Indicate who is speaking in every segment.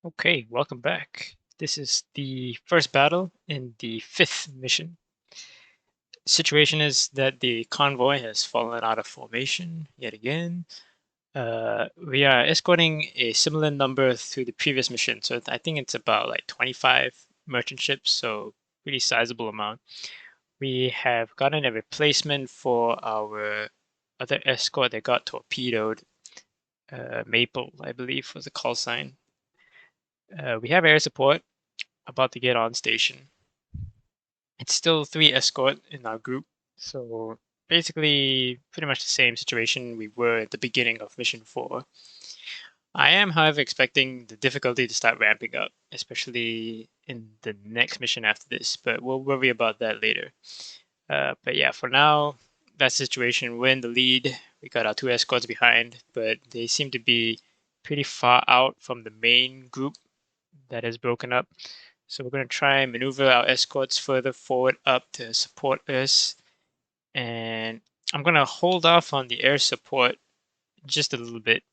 Speaker 1: Okay, welcome back. This is the first battle in the fifth mission. Situation is that the convoy has fallen out of formation yet again. We are escorting a similar number to the previous mission, so I think it's about like 25 merchant ships, so pretty sizable amount. We have gotten a replacement for our other escort that got torpedoed. Maple, I believe, was the call sign. We have air support about to get on station. It's still three escort in our group, so basically pretty much the same situation we were at the beginning of mission 4. I am, however, expecting the difficulty to start ramping up, especially in the next mission after this, but we'll worry about that later. But yeah, for now, that situation, we're in the lead. We got our two escorts behind, but they seem to be pretty far out from the main group that has broken up. So we're going to try and maneuver our escorts further forward up to support us. And I'm going to hold off on the air support just a little bit.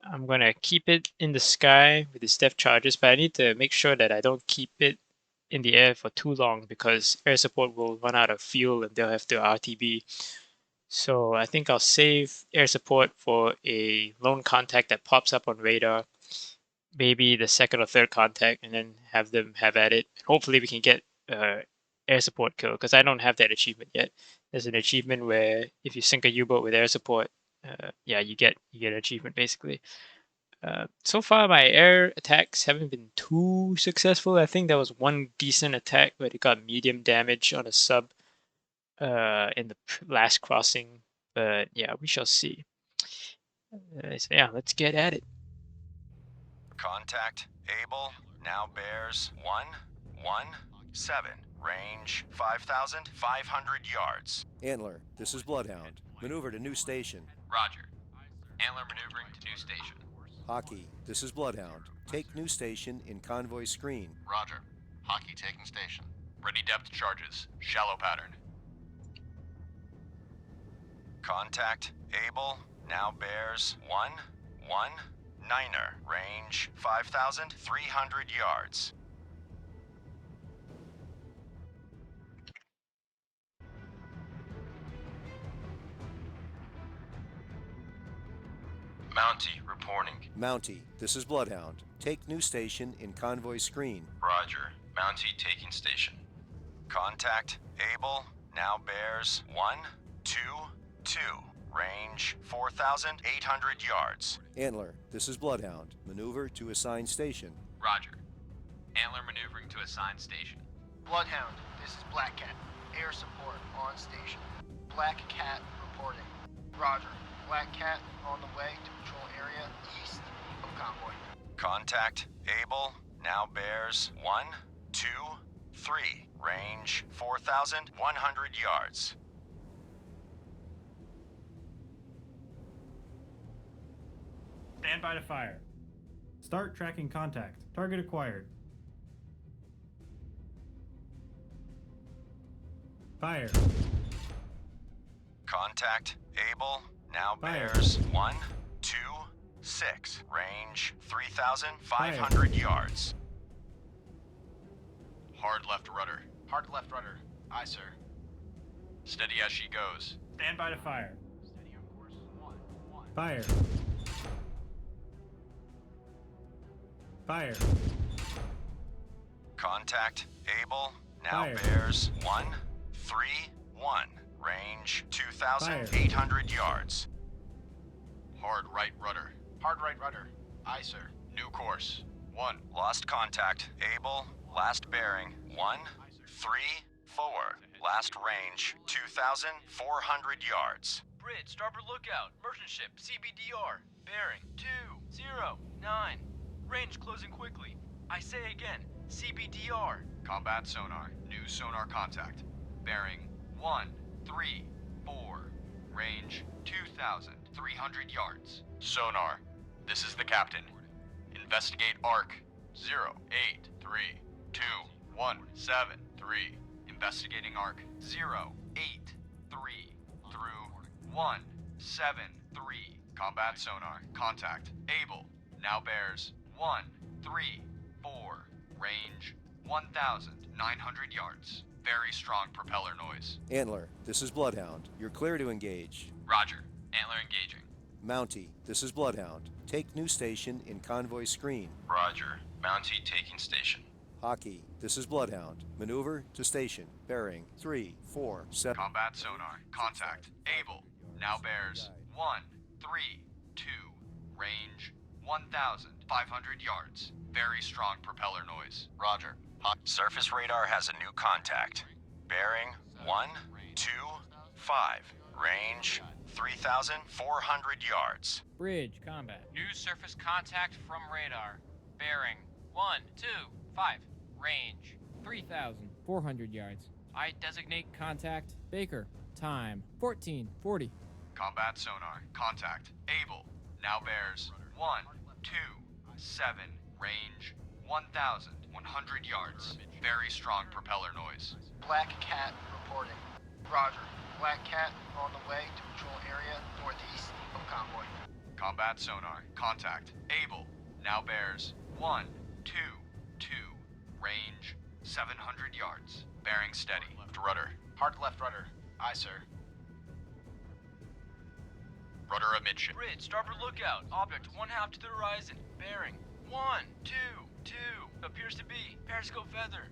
Speaker 1: I'm going to keep it in the sky with its depth charges, but I need to make sure that I don't keep it in the air for too long because air support will run out of fuel and they'll have to RTB. So I think I'll save air support for a lone contact that pops up on radar, maybe the second or third contact, and then have them have at it. Hopefully we can get air support kill because I don't have that achievement yet. There's an achievement where if you sink a U-boat with air support, yeah, you get an achievement basically. So far, my air attacks haven't been too successful. I think there was one decent attack where it got medium damage on a sub in the last crossing. But yeah, we shall see. So yeah, let's get at it.
Speaker 2: Contact Able now bears 117. Range 5,500 yards.
Speaker 3: Antler, this is Bloodhound. Maneuver to new station.
Speaker 4: Roger. Antler maneuvering to new station.
Speaker 3: Hockey, this is Bloodhound. Take new station in convoy screen.
Speaker 4: Roger. Hockey taking station. Ready depth charges. Shallow pattern.
Speaker 2: Contact Able now bears 119er. Range 5,300 yards.
Speaker 4: Mountie reporting.
Speaker 3: Mountie, this is Bloodhound. Take new station in convoy screen.
Speaker 4: Roger. Mountie taking station.
Speaker 2: Contact Able now bears 122. Range 4,800 yards.
Speaker 3: Antler, this is Bloodhound. Maneuver to assigned station.
Speaker 4: Roger. Antler maneuvering to assigned station.
Speaker 5: Bloodhound, this is Black Cat. Air support on station. Black Cat reporting. Roger. Black Cat on the way to patrol area east of convoy.
Speaker 2: Contact Able now bears 123. Range 4,100 yards.
Speaker 6: Stand by to fire. Start tracking contact. Target acquired. Fire.
Speaker 2: Contact Able now
Speaker 6: Fire.
Speaker 2: bears 126. Range 3,500 yards.
Speaker 4: Hard left rudder.
Speaker 5: Hard left rudder. Aye, sir.
Speaker 4: Steady as she goes.
Speaker 6: Stand by to fire.
Speaker 5: Steady on course. 1.
Speaker 6: Fire. Fire.
Speaker 2: Contact Able now
Speaker 6: Fire.
Speaker 2: bears 131. Range 2,800 yards.
Speaker 4: Hard right rudder.
Speaker 5: Hard right rudder. Aye, sir.
Speaker 4: New course. 1.
Speaker 2: Lost contact Able. Last bearing 134. Last range 2,400 yards.
Speaker 7: Bridge, starboard lookout. Merchant ship, CBDR. Bearing 209. Range closing quickly. I say again, CBDR.
Speaker 4: Combat sonar. New sonar contact. Bearing 134. Range 2,300 yards. Sonar. This is the captain. Investigate arc 0832-173. Investigating arc 083 through 173. Combat sonar. Contact Able. Now bears 3, 4. Range 1,900 yards. Very strong propeller noise.
Speaker 3: Antler, this is Bloodhound. You're clear to engage.
Speaker 4: Roger. Antler engaging.
Speaker 3: Mountie, this is Bloodhound. Take new station in convoy screen.
Speaker 2: Roger. Mountie taking station.
Speaker 3: Hockey, this is Bloodhound. Maneuver to station. Bearing 3, 4, 7.
Speaker 4: Combat sonar. Contact. Able. Now bears 1, 3, 2. Range 1,500 yards. Very strong propeller noise. Roger.
Speaker 2: Surface radar has a new contact. Bearing 1, 2, 5. Range 3,400 yards.
Speaker 8: Bridge, combat.
Speaker 7: New surface contact from radar. Bearing 1, 2, 5. Range.
Speaker 8: 3,400 yards. I designate contact. Baker. Time. 14:40.
Speaker 4: Combat sonar. Contact. Able. Now bears 1, 2, 7. Range 1,100 yards. Very strong propeller noise.
Speaker 5: Black Cat reporting. Roger. Black Cat on the way to patrol area northeast of convoy.
Speaker 4: Combat sonar. Contact. Able. Now bears 1, 2, 2. Range 700 yards. Bearing steady. To rudder.
Speaker 5: Hard left rudder. Aye, sir.
Speaker 4: Rudder amidship.
Speaker 7: Bridge, starboard lookout. Object 1/2 to the horizon. Bearing 1, 2, 2. Appears to be periscope feather.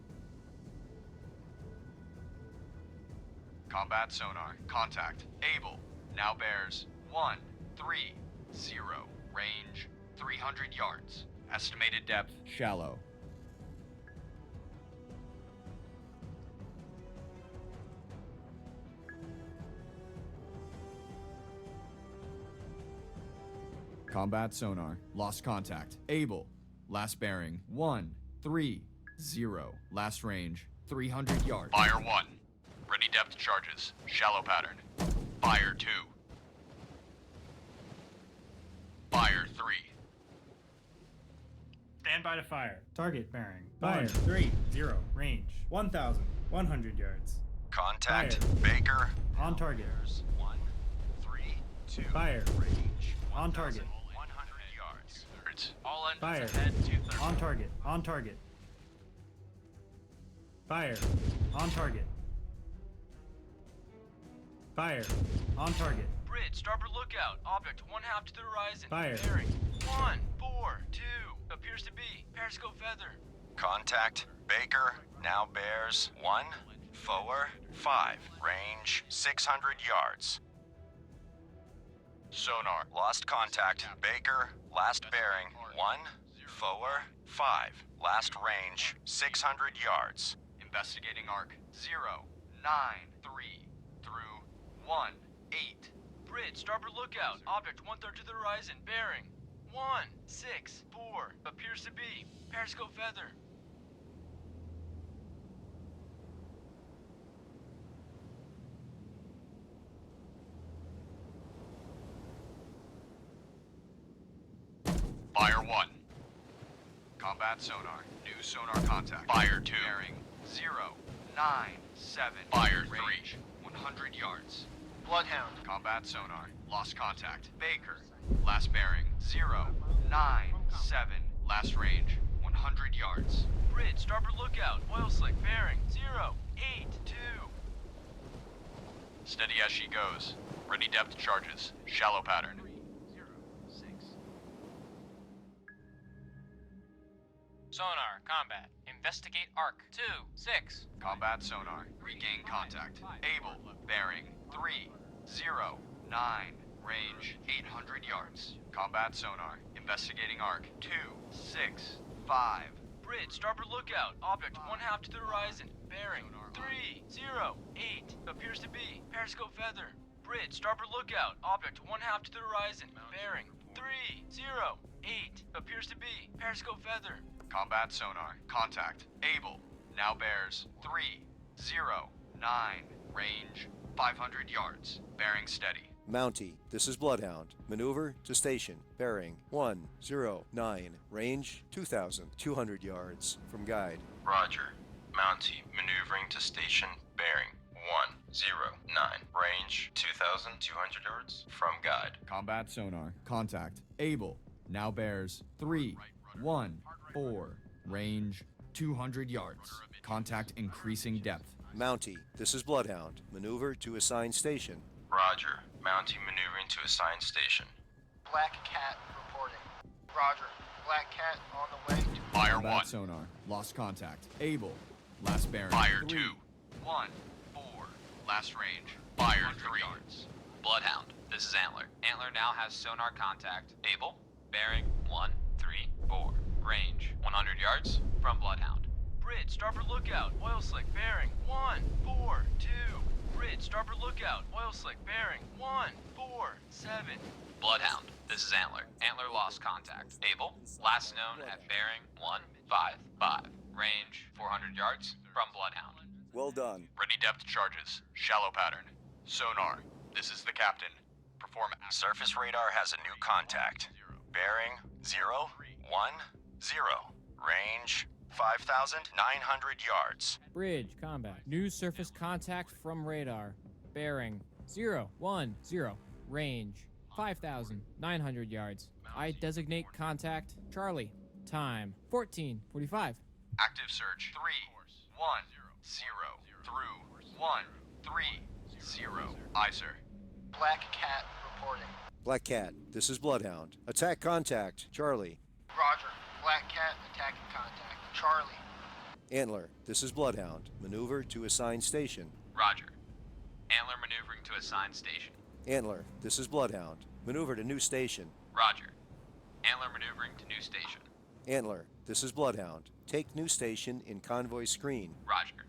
Speaker 4: Combat sonar. Contact. Able. Now bears 1, 3, 0. Range 300 yards. Estimated depth shallow. Combat sonar. Lost contact. Able. Last bearing 1, 3, 0. Last range 300 yards. Fire 1. Ready depth charges. Shallow pattern. Fire 2. Fire 3.
Speaker 6: Stand by to fire. Target bearing. Fire. 3, 0. Range 1,100 yards.
Speaker 2: Contact.
Speaker 6: Fire.
Speaker 2: Baker.
Speaker 6: On target.
Speaker 2: 1, 3, 2.
Speaker 6: Fire.
Speaker 2: Range
Speaker 6: On target.
Speaker 2: 100 yards.
Speaker 7: All engines
Speaker 6: Fire.
Speaker 7: ahead 230.
Speaker 6: On target. On target. Fire. On target. Fire. On target.
Speaker 7: Bridge, starboard lookout. Object 1/2 to the horizon.
Speaker 6: Fire.
Speaker 7: Bearing 1, 4, 2. Appears to be periscope feather.
Speaker 2: Contact. Baker. Now bears 1, 4, 5. Range 600 yards.
Speaker 4: Sonar.
Speaker 2: Lost contact. Baker. Last bearing 1, 4, 5. Last range 600 yards.
Speaker 4: Investigating arc 0, 9, 3 through 1, 8.
Speaker 7: Bridge, starboard lookout. Object 1/3 to the horizon. Bearing 1, 6, 4. Appears to be periscope feather.
Speaker 4: Fire 1. Combat sonar. New sonar contact. Fire 2. Bearing 0, 9, 7. Fire 3. Range 100 yards.
Speaker 5: Bloodhound.
Speaker 4: Combat sonar. Lost contact. Baker. Last bearing 0, 9, 7. Last range 100 yards.
Speaker 7: Bridge, starboard lookout. Oil slick. Bearing 0, 8, 2.
Speaker 4: Steady as she goes. Ready depth charges. Shallow pattern.
Speaker 5: 6.
Speaker 7: Sonar, combat. Investigate arc 2, 6.
Speaker 4: Combat sonar. Regain contact. Able. Bearing 3, 0, 9. Range 800 yards. Combat sonar. Investigating arc 2, 6, 5.
Speaker 7: Bridge, starboard lookout. Object 1/2 to the horizon. Bearing 3, 0, 8. Appears to be periscope feather. Bridge, starboard lookout. Object 1/2 to the horizon. Bearing 3, 0, 8. Appears to be periscope feather.
Speaker 4: Combat sonar. Contact. Able. Now bears 3, 0, 9. Range 500 yards. Bearing steady.
Speaker 3: Mountie, this is Bloodhound. Maneuver to station. Bearing 1, 0, 9. Range 2,200 yards. From guide.
Speaker 2: Roger. Mountie maneuvering to station. Bearing 1, 0, 9. Range 2,200 yards. From guide.
Speaker 4: Combat sonar. Contact. Able. Now bears 3, 1, 4. Range 200 yards. Contact increasing depth.
Speaker 3: Mountie, this is Bloodhound. Maneuver to assigned station.
Speaker 2: Roger. Mountie maneuvering to assigned station.
Speaker 5: Black Cat reporting. Roger. Black Cat on the way to
Speaker 4: Fire Combat sonar. Lost contact. Able. Last bearing.
Speaker 9: Fire
Speaker 4: 3.
Speaker 9: 2. 1, 4. Last range. Fire 3. Bloodhound, this is Antler. Antler now has sonar contact. Able. Bearing 1, 3, 4. Range 100 yards from Bloodhound.
Speaker 7: Bridge, starboard lookout, oil slick, bearing 1, 4, 2. Bridge, starboard lookout, oil slick, bearing 1, 4, 7.
Speaker 9: Bloodhound, this is Antler. Antler lost contact. Able. Last known at bearing 1, 5, 5. Range 400 yards from Bloodhound.
Speaker 3: Well done.
Speaker 9: Ready depth charges. Shallow pattern. Sonar, this is the captain. Perform
Speaker 2: Surface radar has a new contact. Bearing 0, 1, 0. Range 5,900 yards.
Speaker 8: Bridge, combat. New surface contact from radar. Bearing 0, 1, 0. Range 5,900 yards. I designate contact Charlie. Time 14:45.
Speaker 9: active search. 3, 1, 0. Through 1, 3, 0. Aye, sir.
Speaker 5: Black Cat reporting.
Speaker 3: Black Cat, this is Bloodhound. Attack contact. Charlie.
Speaker 5: Roger. Black Cat attacking contact. Charlie.
Speaker 3: Antler, this is Bloodhound. Maneuver to assigned station.
Speaker 9: Roger. Antler maneuvering to assigned station.
Speaker 3: Antler, this is Bloodhound. Maneuver to new station.
Speaker 9: Roger. Antler maneuvering to new station.
Speaker 3: Antler, this is Bloodhound. Take new station in convoy screen.
Speaker 9: Roger.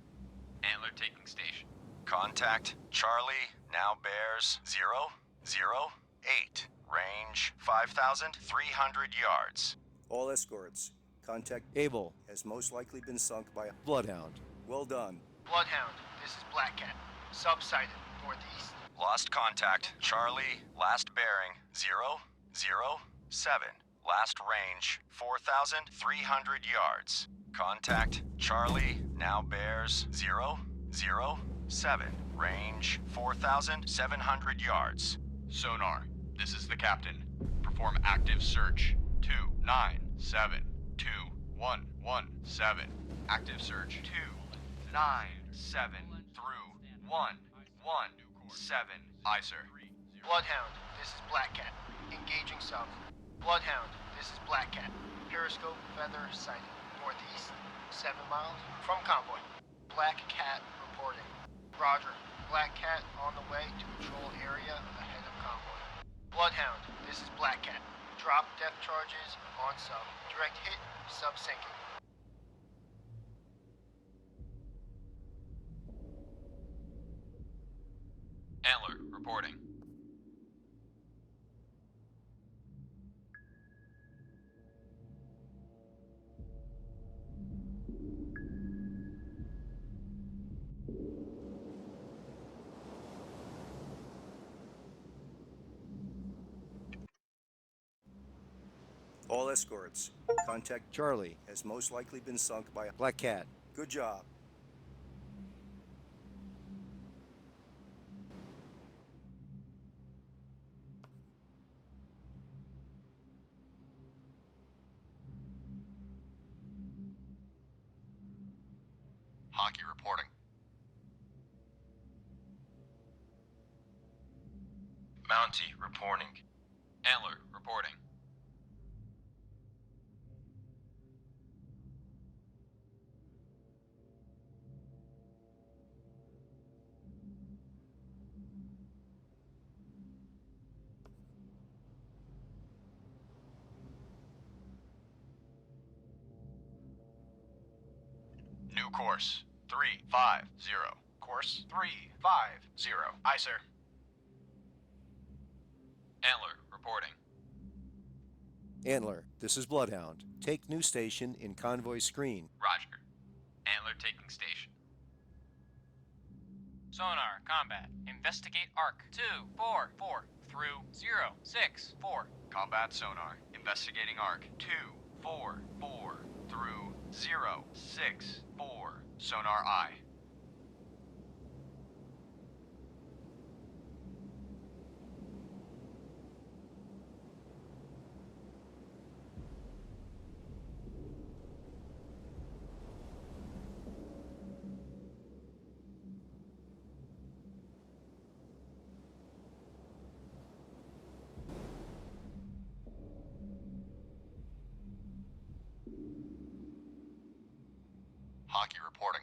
Speaker 9: Antler taking station.
Speaker 2: Contact Charlie now bears 0, 0, 8. Range 5,300 yards.
Speaker 3: All escorts. Contact Able has most likely been sunk by a Bloodhound. Well done.
Speaker 5: Bloodhound, this is Black Cat. Subsided northeast.
Speaker 2: Lost contact Charlie, last bearing 0, 0, 7. Last range 4,300 yards. Contact Charlie now bears 0, 0, 7. Range 4,700 yards.
Speaker 9: Sonar, this is the captain. Perform active search. 2, 9, 7. 2, 1, 1, 7. Active search. 2, 9, 7. Through 1, 1, 7. Aye, sir.
Speaker 5: Bloodhound, this is Black Cat. Engaging south. Bloodhound, this is Black Cat. Periscope feather sighted. Northeast, 7 miles from convoy. Black Cat reporting. Roger. Black Cat on the way to patrol area ahead of convoy. Bloodhound, this is Black Cat. Drop depth charges on sub. Direct hit, sub sinking.
Speaker 9: Antler reporting.
Speaker 3: All escorts. Contact Charlie has most likely been sunk by a Black Cat. Good job.
Speaker 9: Honky reporting.
Speaker 2: Mountie reporting.
Speaker 9: Antler reporting. New course 350. Course 350. Aye, sir. Antler reporting.
Speaker 3: Antler, this is Bloodhound. Take new station in convoy screen.
Speaker 9: Roger. Antler taking station.
Speaker 8: Sonar, combat. Investigate arc. 2, 4, 4. Through 0, 6, 4.
Speaker 9: Combat sonar. Investigating arc. 2, 4, 4. Through 0, 6, 4. Sonar eye. Hockey reporting.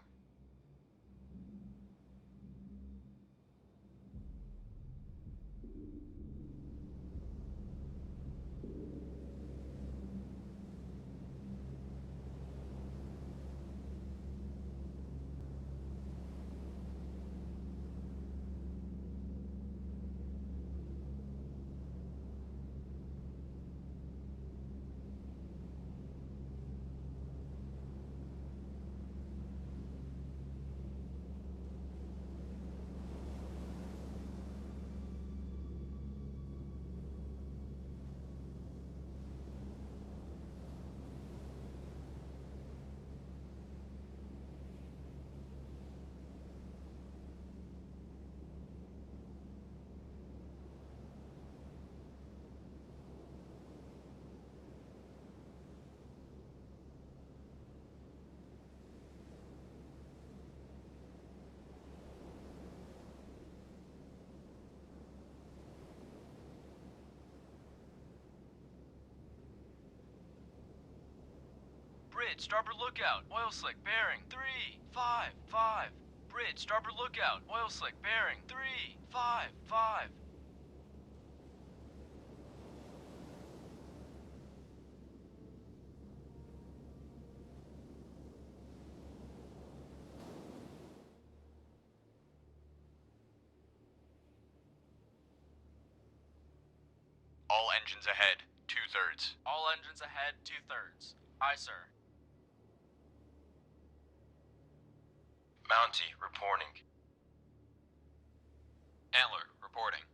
Speaker 7: Bridge, starboard lookout, oil slick, bearing 355. Bridge, starboard lookout, oil slick, bearing 355.
Speaker 9: All engines ahead, 2/3.
Speaker 7: All engines ahead, 2/3. Aye, sir.
Speaker 2: Mountie reporting.
Speaker 9: Antler reporting.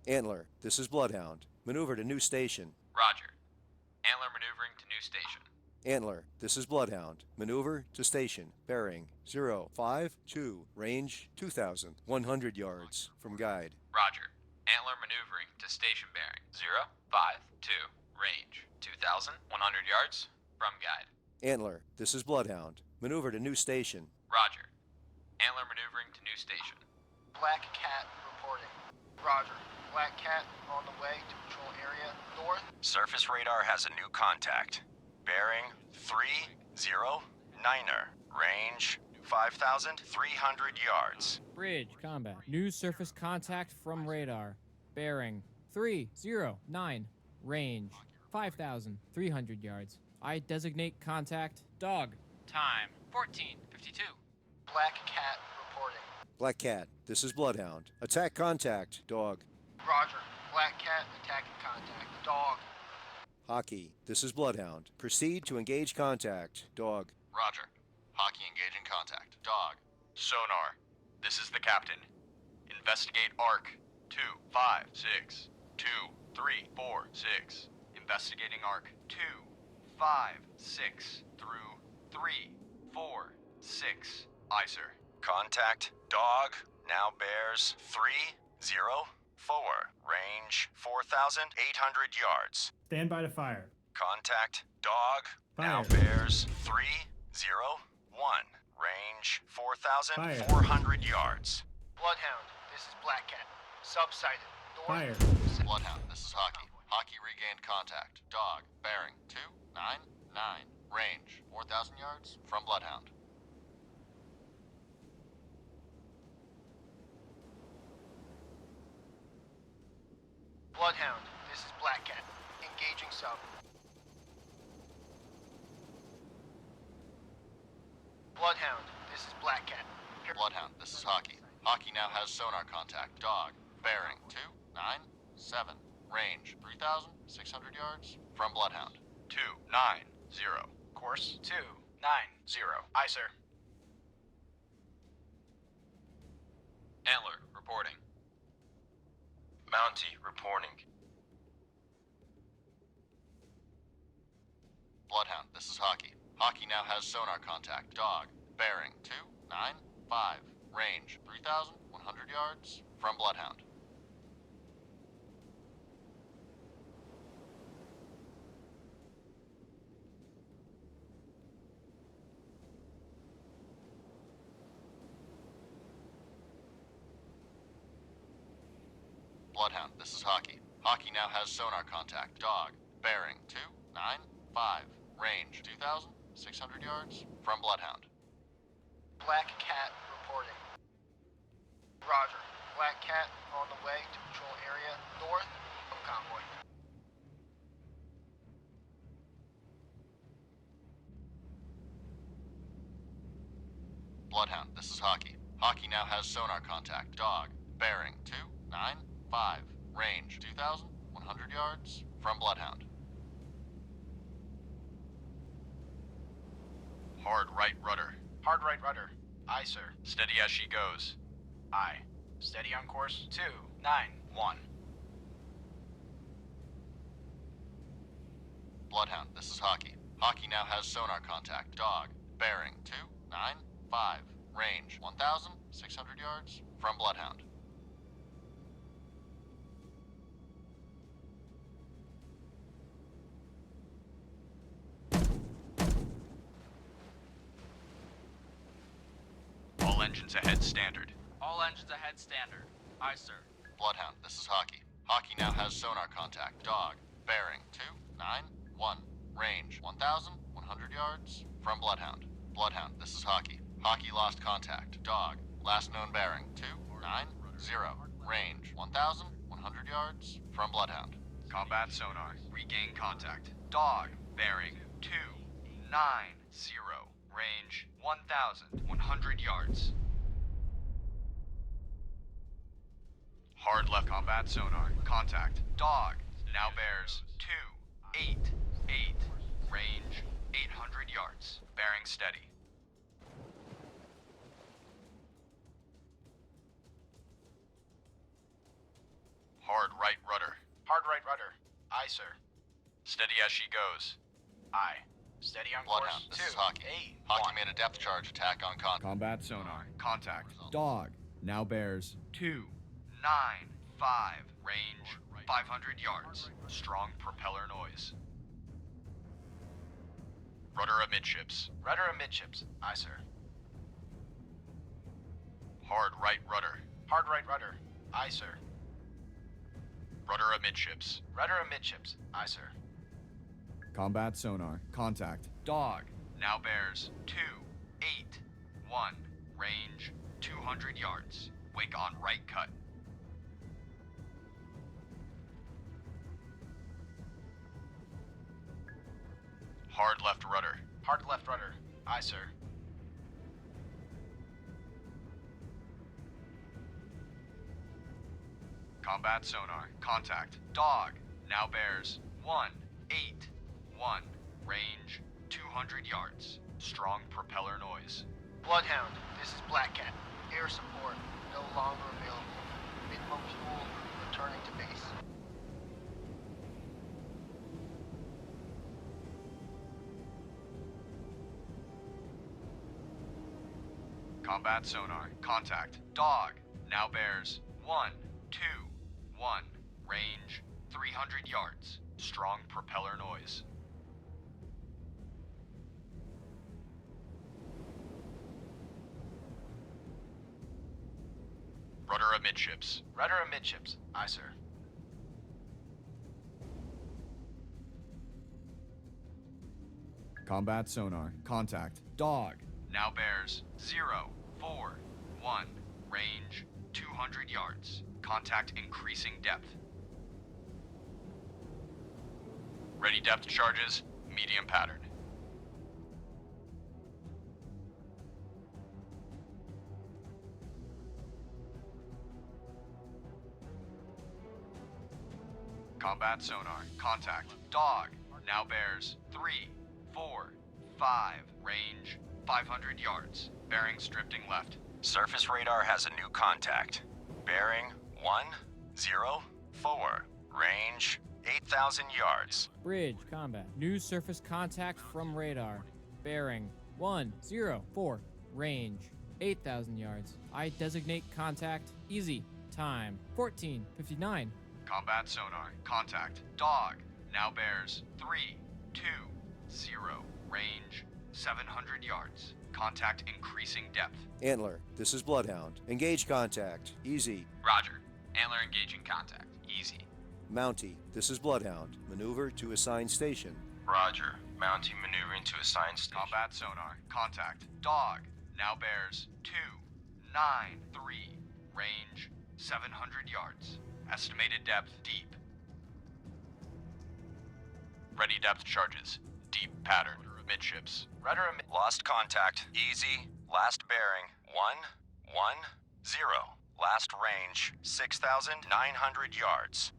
Speaker 3: Antler, this is Bloodhound. Maneuver to new station.
Speaker 9: Roger. Antler maneuvering to new station.
Speaker 3: Antler, this is Bloodhound. Maneuver to station. Bearing 052. Range 2,100 yards. From guide.
Speaker 9: Roger. Antler maneuvering to station bearing 052. Range 2,100 yards. From guide.
Speaker 3: Antler, this is Bloodhound. Maneuver to new station.
Speaker 9: Roger. Antler maneuvering to new station.
Speaker 5: Black Cat reporting. Roger. Black Cat on the way to patrol area north.
Speaker 2: Surface radar has a new contact. Bearing 309er. Range 5,300 yards.
Speaker 8: Bridge, combat. New surface contact from radar. Bearing 309. Range 5,300 yards. I designate contact dog.
Speaker 7: Time 14:52.
Speaker 5: Black Cat reporting.
Speaker 3: Black Cat, this is Bloodhound. Attack contact. Dog.
Speaker 5: Roger. Black Cat attacking contact. Dog.
Speaker 3: Hockey, this is Bloodhound. Proceed to engage contact. Dog.
Speaker 9: Roger. Hockey engaging contact. Dog. Sonar. This is the captain. Investigate ARC 256. 2346. Investigating ARC 256 through 346. Aye, sir.
Speaker 2: Contact dog now bears 304. Range 4,800 yards.
Speaker 6: Stand by to fire.
Speaker 2: Contact dog now
Speaker 6: Fire.
Speaker 2: bears 301. Range 4,400 yards.
Speaker 5: Bloodhound, this is Black Cat. Subsighted. North.
Speaker 6: Fire.
Speaker 9: Bloodhound, this is Hockey. Hockey regained contact. Dog, bearing 299. Range 4,000 yards from Bloodhound.
Speaker 5: Bloodhound, this is Black Cat. Engaging sub. Bloodhound, this is Black Cat.
Speaker 9: Bloodhound, this is Hockey. Hockey now has sonar contact. Dog, bearing 297. Range 3,600 yards from Bloodhound. 290.
Speaker 7: Course 290. Aye, sir.
Speaker 9: Antler reporting.
Speaker 2: Mountie reporting.
Speaker 9: Bloodhound, this is Hockey. Hockey now has sonar contact. Dog, bearing 295. Range 3,100 yards from Bloodhound. This is Hockey. Hockey now has sonar contact. Dog, bearing 295. range 2,600 yards from Bloodhound.
Speaker 5: Black Cat reporting. Roger. Black Cat on the way to patrol area north of convoy.
Speaker 9: Bloodhound, this is Hockey. Hockey now has sonar contact. Dog, bearing 295, range 2,100 yards from Bloodhound. Hard right rudder.
Speaker 5: Hard right rudder. Aye, sir.
Speaker 9: Steady as she goes.
Speaker 5: Aye. Steady on course 291.
Speaker 9: Bloodhound, this is Hockey. Hockey now has sonar contact. Dog, bearing 295, range 1,600 yards from Bloodhound. All engines ahead standard.
Speaker 7: All engines ahead standard. Aye, sir.
Speaker 9: Bloodhound, this is Hockey. Hockey now has sonar contact. Dog, bearing 291, range 1,100 yards from Bloodhound. Bloodhound, this is Hockey. Hockey lost contact. Dog, last known bearing 290, range 1,100 yards from Bloodhound. Combat sonar, regain contact. Dog, bearing 290, range 1,100 yards. Hard left combat sonar. Contact. Dog. Now bears 288. Range 800 yards. Bearing steady. Hard right rudder.
Speaker 5: Hard right rudder. Aye, sir.
Speaker 9: Steady as she goes.
Speaker 5: Aye. Steady on
Speaker 9: Bloodhound,
Speaker 5: course
Speaker 9: this is Hockey.
Speaker 5: 281.
Speaker 9: Hockey made a depth charge attack on
Speaker 4: Combat sonar.
Speaker 9: Contact.
Speaker 4: Dog now bears
Speaker 9: 295. Range 500 yards. Strong propeller noise. Rudder amidships.
Speaker 5: Rudder amidships. Aye, sir.
Speaker 9: Hard right rudder.
Speaker 5: Hard right rudder. Aye, sir.
Speaker 9: Rudder amidships.
Speaker 5: Rudder amidships. Aye, sir.
Speaker 4: Combat sonar. Contact.
Speaker 9: Dog now bears 281. Range 200 yards. Wake on right cut. Hard left rudder.
Speaker 5: Hard left rudder. Aye, sir.
Speaker 9: Combat sonar. Contact. Dog now bears 181. Range 200 yards. Strong propeller noise.
Speaker 5: Bloodhound, this is Black Cat. Air support no longer available. Minimum fuel returning to base.
Speaker 9: Combat sonar. Contact. Dog now bears 121. Range 300 yards. Strong propeller noise. Rudder amidships.
Speaker 5: Rudder amidships. Aye, sir.
Speaker 4: Combat sonar. Contact. Dog
Speaker 9: Now bears 041. Range 200 yards. Contact increasing depth. Ready depth charges. Medium pattern. Combat sonar. Contact. Dog. Now bears 345. Range 500 yards. Bearing drifting left.
Speaker 2: Surface radar has a new contact. Bearing 104. Range 8,000 yards.
Speaker 8: Bridge combat. New surface contact from radar. Bearing 104. Range 8,000 yards. I designate contact. Easy. Time 14:59.
Speaker 9: Combat sonar. Contact. Dog. Now bears 320. Range 700 yards. Contact increasing depth.
Speaker 3: Antler, this is Bloodhound. Engage contact. Easy.
Speaker 7: Roger. Antler engaging contact. Easy.
Speaker 3: Mountie, this is Bloodhound. Maneuver to assigned station.
Speaker 2: Roger. Mountie maneuvering to assigned station.
Speaker 9: Combat sonar. Contact. Dog. Now bears 293. Range 700 yards. Estimated depth deep. Ready depth charges. Deep pattern. Midships.
Speaker 2: Rudder lost contact. Easy. Last bearing 110. Last range 6,900 yards.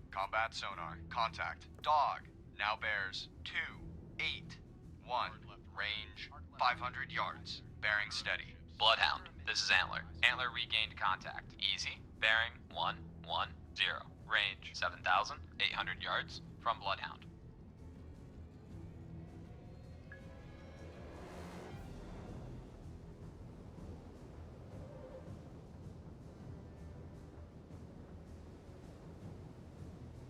Speaker 9: Combat sonar. Contact. Dog. Now bears 281. Range 500 yards. Bearing steady.
Speaker 7: Bloodhound, this is Antler. Antler regained contact. Easy. Bearing 110. Range 7,800 yards from Bloodhound.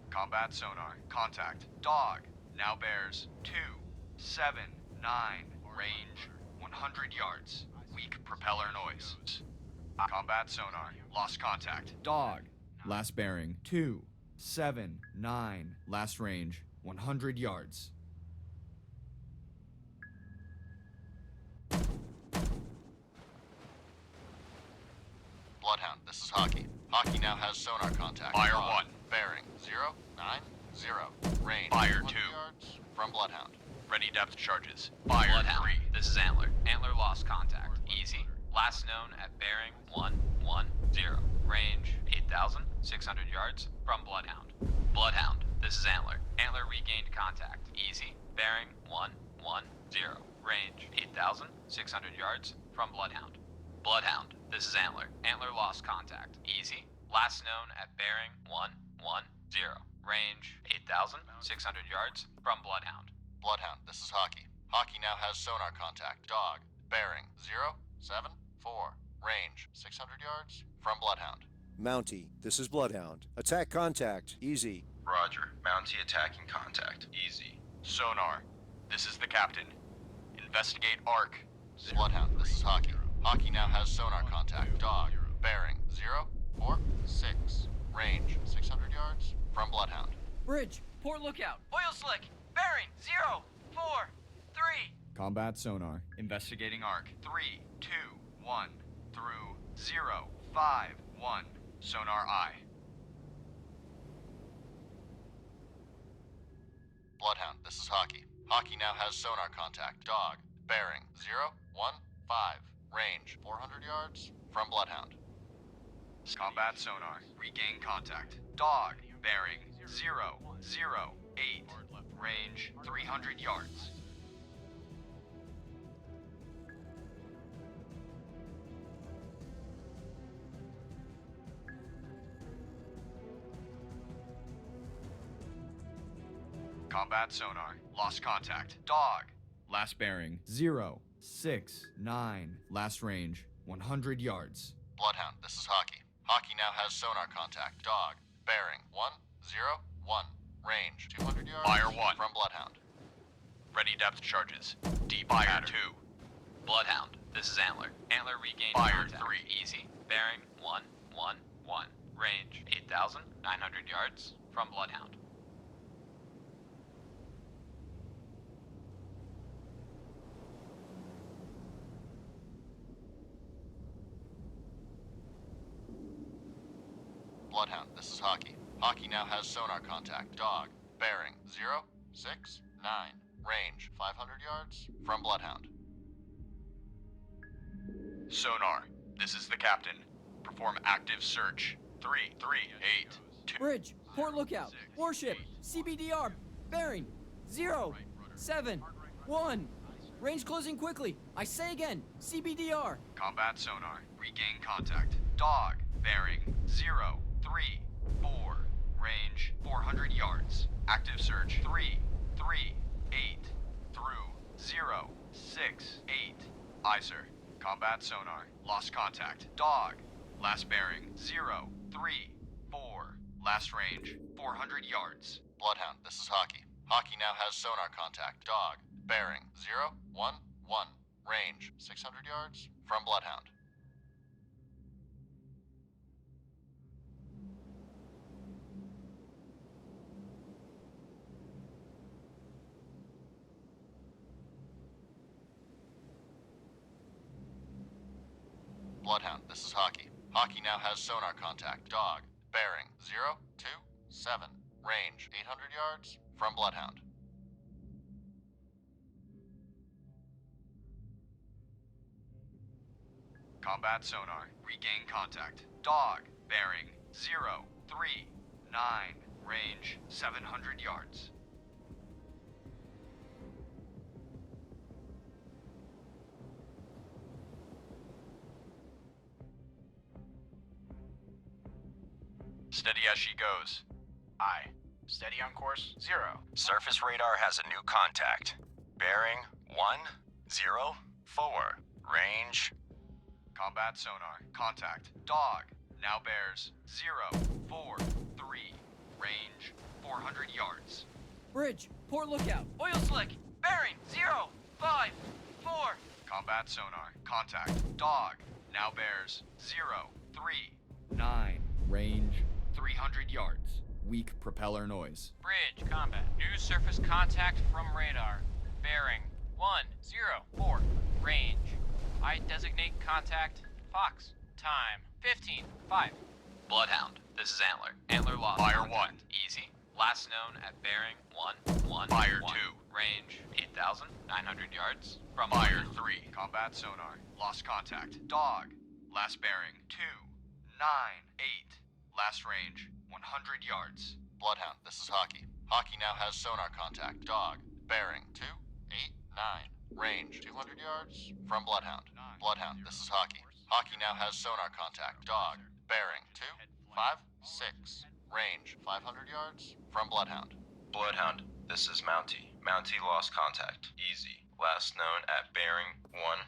Speaker 9: Combat sonar. Contact. Dog. Now bears 279. Range 100 yards. Weak propeller noise. Combat sonar. Lost contact.
Speaker 4: Dog. Last bearing 279. Last range 100 yards.
Speaker 10: Bloodhound, this is Hockey. Hockey now has sonar contact.
Speaker 9: Fire
Speaker 10: Dog.
Speaker 9: 1.
Speaker 10: Bearing 090. Range
Speaker 9: Fire
Speaker 10: 200
Speaker 9: 2.
Speaker 10: yards from Bloodhound.
Speaker 9: Ready depth charges. Fire
Speaker 7: Bloodhound,
Speaker 9: 3.
Speaker 7: this is Antler. Antler lost contact. Easy. Last known at bearing 110. Range 8,600 yards from Bloodhound. Bloodhound, this is Antler. Antler regained contact. Easy. Bearing 110. Range 8,600 yards from Bloodhound. Bloodhound, this is Antler. Antler lost contact. Easy. Last known at bearing 110. Range 8,600 yards from Bloodhound.
Speaker 10: Bloodhound, this is Hockey. Hockey now has sonar contact. Dog. Bearing 074. Range 600 yards from Bloodhound.
Speaker 3: Mountie, this is Bloodhound. Attack contact. Easy.
Speaker 2: Roger. Mountie attacking contact. Easy.
Speaker 9: Sonar. This is the captain. Investigate ARC.
Speaker 10: Bloodhound, this is Hockey. Hockey now has sonar contact. Dog. Bearing 046. Range 600 yards from Bloodhound.
Speaker 8: Bridge.
Speaker 7: Port lookout. Oil slick. Bearing 043.
Speaker 4: Combat sonar.
Speaker 9: Investigating ARC. 321 through 051. Sonar I.
Speaker 10: Bloodhound, this is Hockey. Hockey now has sonar contact. Dog. Bearing 015. Range 400 yards from Bloodhound.
Speaker 9: Combat sonar. Regain contact. Dog. Bearing 008. Range 300 yards. Combat sonar. Lost contact. Dog.
Speaker 4: Last bearing 069. Last range 100 yards.
Speaker 10: Bloodhound, this is Hockey. Hockey now has sonar contact. Dog. Bearing 101. Range 200 yards
Speaker 9: Fire 1.
Speaker 10: from Bloodhound.
Speaker 9: Ready depth charges. Deep
Speaker 7: Fire
Speaker 9: pattern.
Speaker 7: 2. Bloodhound, this is Antler. Antler regained
Speaker 9: Fire
Speaker 7: contact.
Speaker 9: 3.
Speaker 7: Easy. Bearing 111. Range 8,900 yards from Bloodhound.
Speaker 10: Bloodhound, this is Hockey. Hockey now has sonar contact. Dog. Bearing 069. Range 500 yards from Bloodhound.
Speaker 9: Sonar. This is the captain. Perform active search. 338.
Speaker 8: Bridge. Port lookout. Warship. CBDR. Bearing 071. Range closing quickly. I say again. CBDR.
Speaker 9: Combat sonar. Regain contact. Dog. Bearing 034. Range 400 yards. Active search. 338 through 068. Aye, sir. Combat sonar. Lost contact. Dog. Last bearing 034. Last range 400 yards.
Speaker 10: Bloodhound, this is Hockey. Hockey now has sonar contact. Dog. Bearing 011. Range 600 yards from Bloodhound. Bloodhound, this is Hockey. Hockey now has sonar contact. Dog, bearing 027. Range 800 yards from Bloodhound.
Speaker 9: Combat sonar. Regain contact. Dog, bearing 039. Range 700 yards. Steady as she goes.
Speaker 5: Aye. Steady on course 0.
Speaker 2: Surface radar has a new contact. Bearing 104. Range.
Speaker 9: Combat sonar. Contact. Dog. Now bears 043. Range 400 yards.
Speaker 7: Bridge, port lookout, oil slick, bearing 054.
Speaker 9: Combat sonar. Contact. Dog. Now bears 039. Range 300 yards.
Speaker 4: Weak propeller noise.
Speaker 8: Bridge, combat. New surface contact from radar. Bearing 104. Range. I designate contact Fox. Time 15:5.
Speaker 7: Bloodhound, this is Antler. Antler lost.
Speaker 9: Fire
Speaker 7: contact.
Speaker 9: 1.
Speaker 7: Easy. Last known at bearing 111.
Speaker 9: Fire 2.
Speaker 7: Range 8,900 yards from
Speaker 9: Fire
Speaker 7: Bloodhound.
Speaker 9: 3. Combat sonar. Lost contact. Dog. Last bearing 298. Last range 100 yards.
Speaker 10: Bloodhound, this is Hockey. Hockey now has sonar contact. Dog, bearing 289. Range 200 yards from Bloodhound. Bloodhound, this is Hockey. Hockey now has sonar contact. Dog, bearing 256. Range 500 yards from Bloodhound.
Speaker 2: Bloodhound, this is Mountie. Mountie lost contact. Easy. Last known at bearing 115.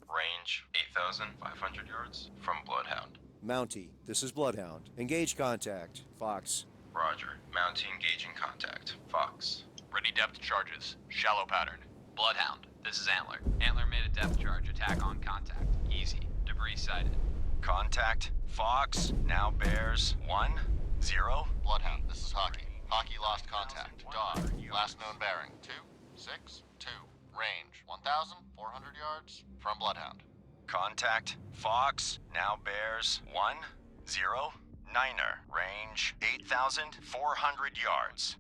Speaker 2: Range 8,500 yards from Bloodhound.
Speaker 3: Mountie, this is Bloodhound. Engage contact. Fox.
Speaker 2: Roger. Mountie engaging contact. Fox.
Speaker 9: Ready depth charges. Shallow pattern.
Speaker 7: Bloodhound, this is Antler. Antler made a depth charge attack on contact. Easy. Debris sighted.
Speaker 2: Contact. Fox. Now bears 10.
Speaker 10: Bloodhound, this is Hockey. Hockey lost contact. Dog, last known bearing 262. Range 1,400 yards from Bloodhound.
Speaker 2: Contact. Fox. Now bears 109er. Range 8,400 yards.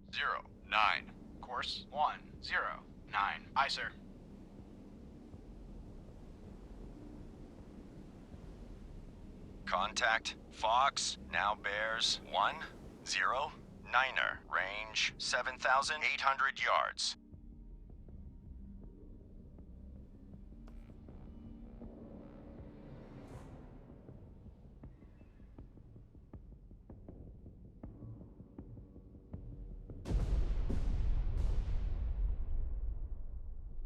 Speaker 9: 09.
Speaker 5: Course 109. Aye, sir.
Speaker 2: Contact. Fox. Now bears 109er. Range 7,800 yards.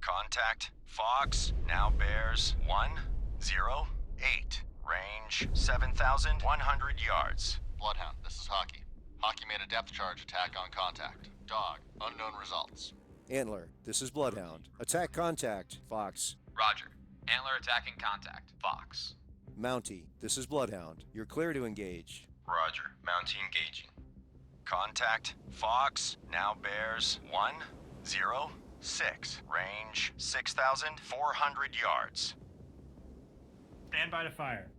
Speaker 2: Contact. Fox. Now bears 108. Range 7,100 yards.
Speaker 10: Bloodhound, this is Hockey. Hockey made a depth charge attack on contact. Dog, unknown results.
Speaker 3: Antler, this is Bloodhound. Attack contact. Fox.
Speaker 7: Roger. Antler attacking contact. Fox.
Speaker 3: Mountie, this is Bloodhound. You're clear to engage.
Speaker 2: Roger. Mountie engaging. Contact. Fox. Now bears 106. Range 6,400 yards.
Speaker 6: Stand by to fire.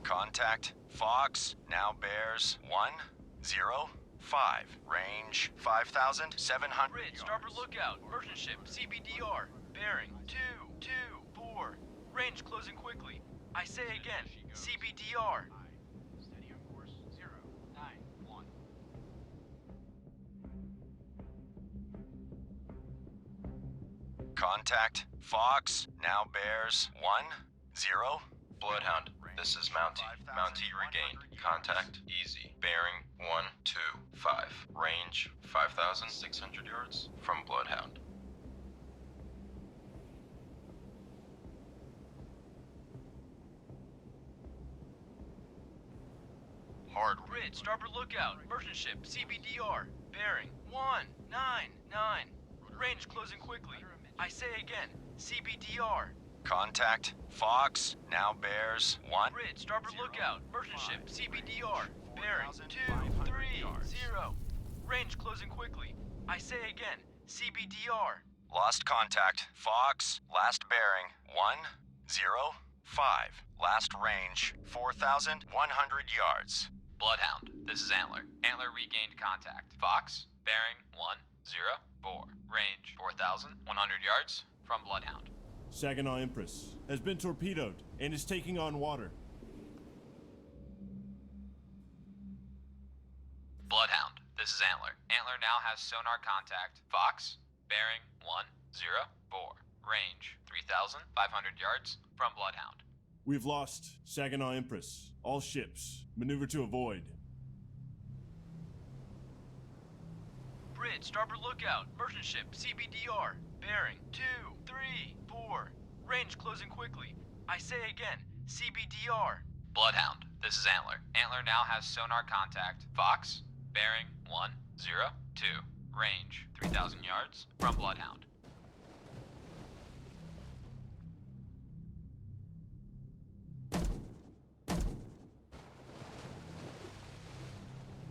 Speaker 2: Contact. Fox. Now bears 105. Range 5,700
Speaker 7: Bridge,
Speaker 2: yards.
Speaker 7: starboard lookout, merchant ship, CBDR, bearing 224. Range closing quickly. I say again, CBDR.
Speaker 5: Steady on course 091.
Speaker 2: Contact. Fox. Now bears 10. Bloodhound, this is Mountie. Mountie regained. Contact. Easy. Bearing 125. Range 5,600 yards from Bloodhound.
Speaker 9: Hard.
Speaker 7: Bridge, starboard lookout, merchant ship, CBDR, bearing 199. Range closing quickly. I say again, CBDR.
Speaker 2: contact. Fox, now bears 1.
Speaker 7: Bridge, starboard lookout. Merchant ship, CBDR. Bearing 230. Range closing quickly. I say again, CBDR.
Speaker 2: Lost contact. Fox, last bearing 105. Last range 4,100 yards.
Speaker 9: Bloodhound, this is Antler. Antler regained contact. Fox, bearing 104. Range 4,100 yards from Bloodhound.
Speaker 11: Saginaw Empress has been torpedoed and is taking on water.
Speaker 9: Bloodhound, this is Antler. Antler now has sonar contact. Fox, bearing 104. Range 3,500 yards from Bloodhound.
Speaker 11: We've lost Saginaw Empress. All ships, maneuver to avoid.
Speaker 7: Bridge, starboard lookout. Merchant ship, CBDR. Bearing 234. Range closing quickly. I say again, CBDR.
Speaker 9: Bloodhound, this is Antler. Antler now has sonar contact. Fox, bearing 102. Range 3,000 yards from Bloodhound.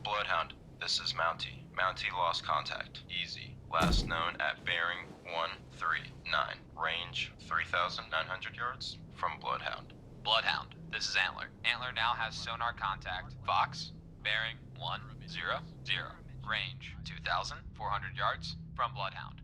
Speaker 2: Bloodhound, this is Mountie. Mountie lost contact. Easy. Last known at bearing 139. Range 3,900 yards from Bloodhound.
Speaker 9: Bloodhound, this is Antler. Antler now has sonar contact. Fox, bearing 100. Range 2,400 yards from Bloodhound.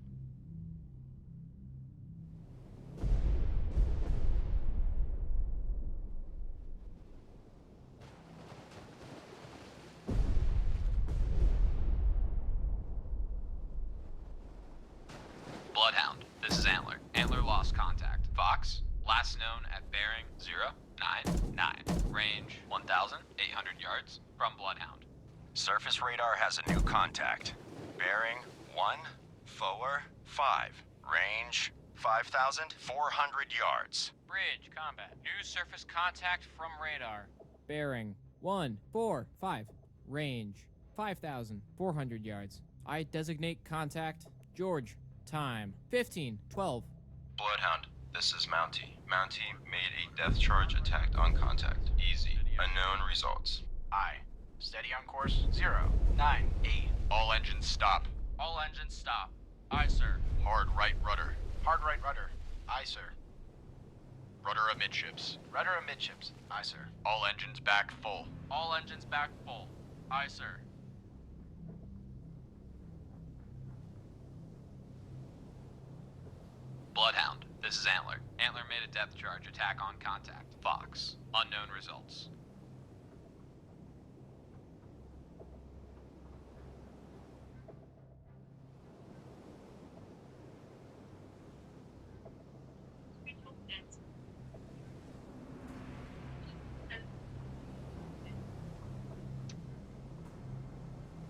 Speaker 9: Bloodhound, this is Antler. Antler lost contact. Fox, last known at bearing 099. Range 1,800 yards from Bloodhound.
Speaker 2: Surface radar has a new contact. Bearing 145. Range 5,400 yards.
Speaker 8: Bridge, combat. New surface contact from radar. Bearing 145. Range 5,400 yards. I designate contact. George. Time 15:12.
Speaker 2: Bloodhound, this is Mountie. Mountie made a death charge attack on contact. Easy. Unknown results.
Speaker 5: Aye. Steady on course 098.
Speaker 9: All engines stop.
Speaker 7: All engines stop. Aye, sir.
Speaker 9: Hard right rudder.
Speaker 5: Hard right rudder. Aye, sir.
Speaker 9: Rudder amidships.
Speaker 5: Rudder amidships. Aye, sir.
Speaker 9: All engines back full.
Speaker 7: All engines back full. Aye, sir.
Speaker 9: Bloodhound, this is Antler. Antler made a depth charge attack on contact. Fox, unknown results.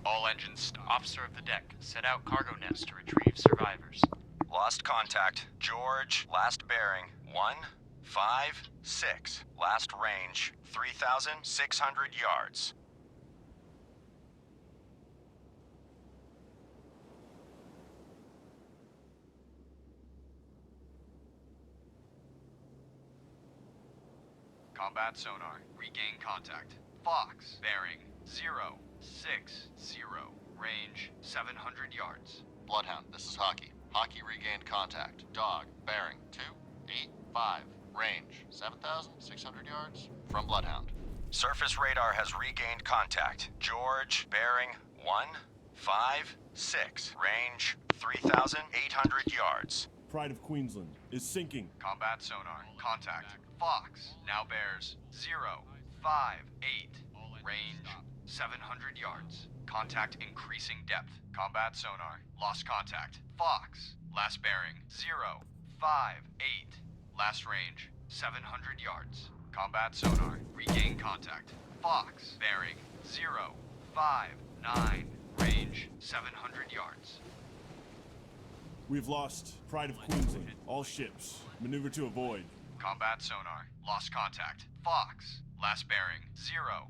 Speaker 9: All engines stop.
Speaker 12: Officer of the deck, set out cargo nets to retrieve survivors.
Speaker 2: Lost contact. George, last bearing 156. Last range 3,600 yards.
Speaker 9: Combat sonar. Regain contact. Fox, bearing 060. Range 700 yards.
Speaker 10: Bloodhound, this is Hockey. Hockey regained contact. Dog, bearing 285. Range 7,600 yards from Bloodhound.
Speaker 2: Surface radar has regained contact. George, bearing 156. Range 3,800 yards.
Speaker 11: Pride of Queensland is sinking.
Speaker 9: Combat sonar. Contact. Fox, now bears 058. Range 700 yards. Contact increasing depth. Combat sonar. Lost contact. Fox, last bearing 058. Last range 700 yards. Combat sonar. Regain contact. Fox, bearing 059. Range 700 yards.
Speaker 11: We've lost Pride of Queensland. All ships, maneuver to avoid.
Speaker 9: Combat sonar. Lost contact. Fox, last bearing 059.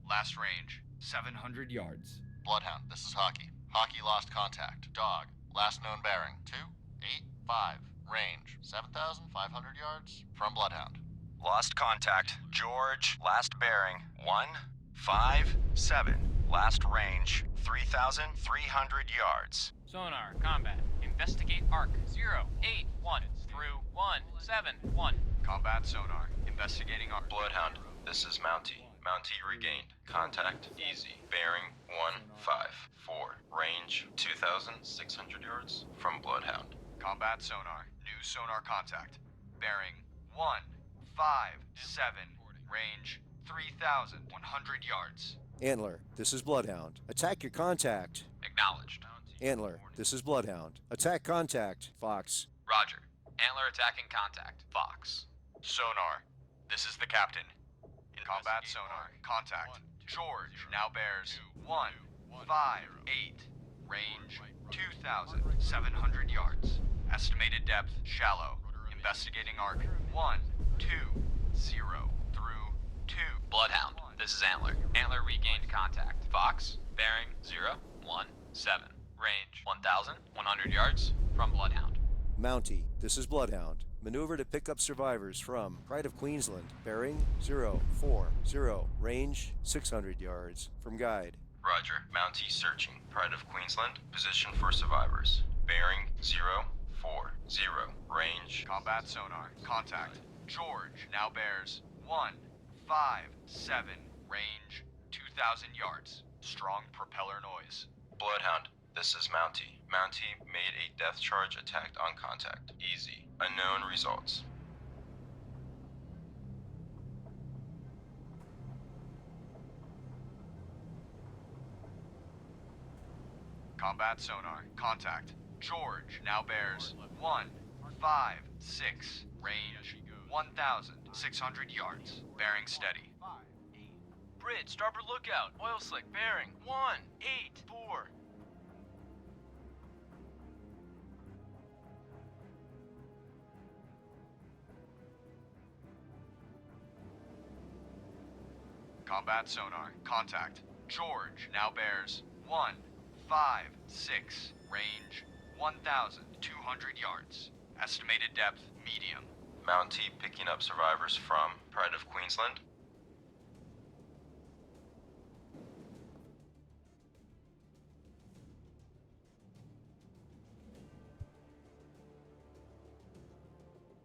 Speaker 9: Last range 700 yards.
Speaker 10: Bloodhound, this is Hockey. Hockey lost contact. Dog, last known bearing 285. Range 7,500 yards from Bloodhound.
Speaker 2: Lost contact. George, last bearing 157. Last range 3,300 yards.
Speaker 12: Sonar, combat. Investigate arc 081 through 171.
Speaker 9: Combat sonar. Investigating arc.
Speaker 2: Bloodhound, this is Mountie. Mountie regained. Contact easy. Bearing 154. Range 2,600 yards from Bloodhound.
Speaker 9: Combat sonar. New sonar contact. Bearing 157. Range 3,100 yards.
Speaker 3: Antler, this is Bloodhound. Attack your contact.
Speaker 9: Acknowledged.
Speaker 3: Antler, this is Bloodhound. Attack contact. Fox.
Speaker 9: Roger. Antler attacking contact. Fox. Sonar. This is the captain. In combat sonar. Contact. George now bears 158. Range 2,700 yards. Estimated depth shallow. Investigating arc 120 through 2. Bloodhound. This is Antler. Antler regained contact. Fox. Bearing 017. Range 1,100 yards from Bloodhound.
Speaker 3: Mountie, this is Bloodhound. Maneuver to pick up survivors from Pride of Queensland. Bearing 040. Range 600 yards from Guide.
Speaker 2: Roger. Mountie searching. Pride of Queensland. Position for survivors. Bearing 040. Range.
Speaker 9: Combat sonar. Contact. George now bears 157. Range 2,000 yards. Strong propeller noise.
Speaker 2: Bloodhound, this is Mountie. Mountie made a death charge attacked on contact. Easy. Unknown results.
Speaker 9: Combat sonar. Contact. George now bears 156. Range 1,600 yards. Bearing steady.
Speaker 7: Bridge, starboard lookout. Oil slick, bearing 184.
Speaker 9: Combat sonar. Contact. George now bears 156. Range 1,200 yards. Estimated depth medium.
Speaker 2: Mountie picking up survivors from Pride of Queensland.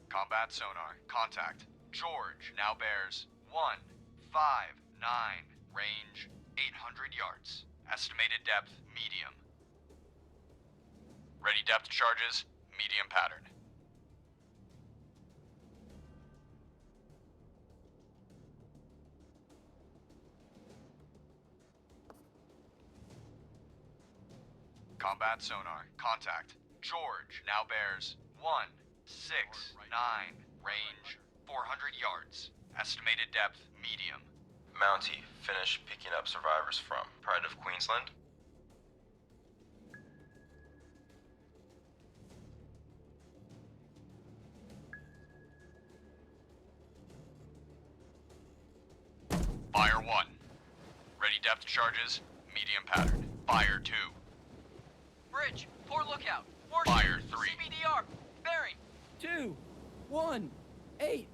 Speaker 9: Combat sonar. Contact. George now bears 159. Range 800 yards. Estimated depth medium. Ready depth charges. Medium pattern. Combat sonar. Contact. George now bears 169. Range 400 yards. Estimated depth medium.
Speaker 2: Mountie, finish picking up survivors from Pride of Queensland.
Speaker 9: Fire 1. Ready depth charges. Medium pattern. Fire 2.
Speaker 7: Bridge, port lookout. Warship,
Speaker 9: Fire 3.
Speaker 7: CBDR, bearing.
Speaker 8: 2, 1, 8.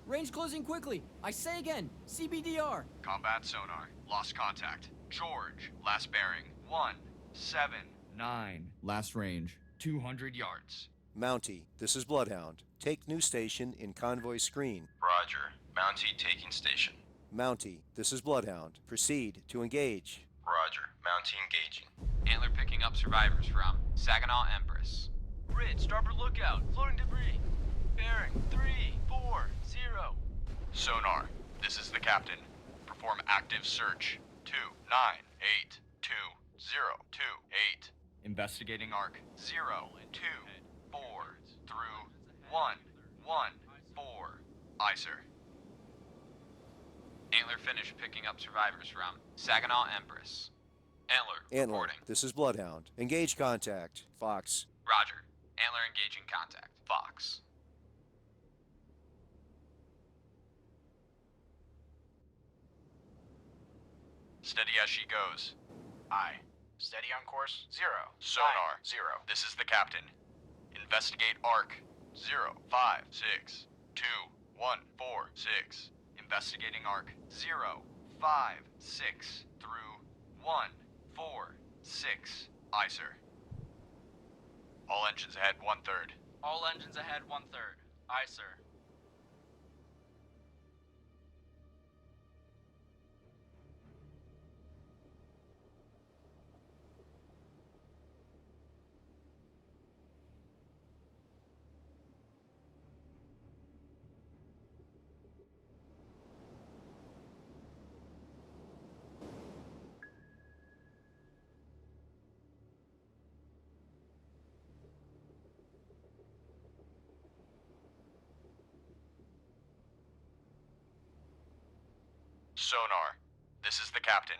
Speaker 8: Range closing quickly. I say again, CBDR.
Speaker 9: Combat sonar. Lost contact. George. Last bearing. 179.
Speaker 4: Last range
Speaker 9: 200 yards.
Speaker 3: Mountie, this is Bloodhound. Take new station in convoy screen.
Speaker 2: Roger. Mountie taking station.
Speaker 3: Mountie, this is Bloodhound. Proceed to engage.
Speaker 2: Roger. Mountie engaging.
Speaker 9: Antler picking up survivors from Saginaw Empress.
Speaker 7: Bridge, starboard lookout. Floating debris. Bearing 340.
Speaker 9: Sonar. This is the captain. Perform active search. 2982028. Investigating arc 024 through 114. Aye, sir. Antler finished picking up survivors from Saginaw Empress. Antler reporting.
Speaker 3: This is Bloodhound. Engage contact. Fox.
Speaker 9: Roger. Antler engaging contact. Fox. Steady as she goes.
Speaker 5: Aye. Steady on course. 0.
Speaker 9: Sonar.
Speaker 5: 0.
Speaker 9: This is the captain. Investigate arc 0, 5, 6, 2, 1, 4, 6. Investigating arc 0, 5, 6 through 1, 4, 6. Aye, sir. All engines ahead 1/3.
Speaker 7: All engines ahead 1/3. Aye, sir.
Speaker 9: Sonar, this is the captain.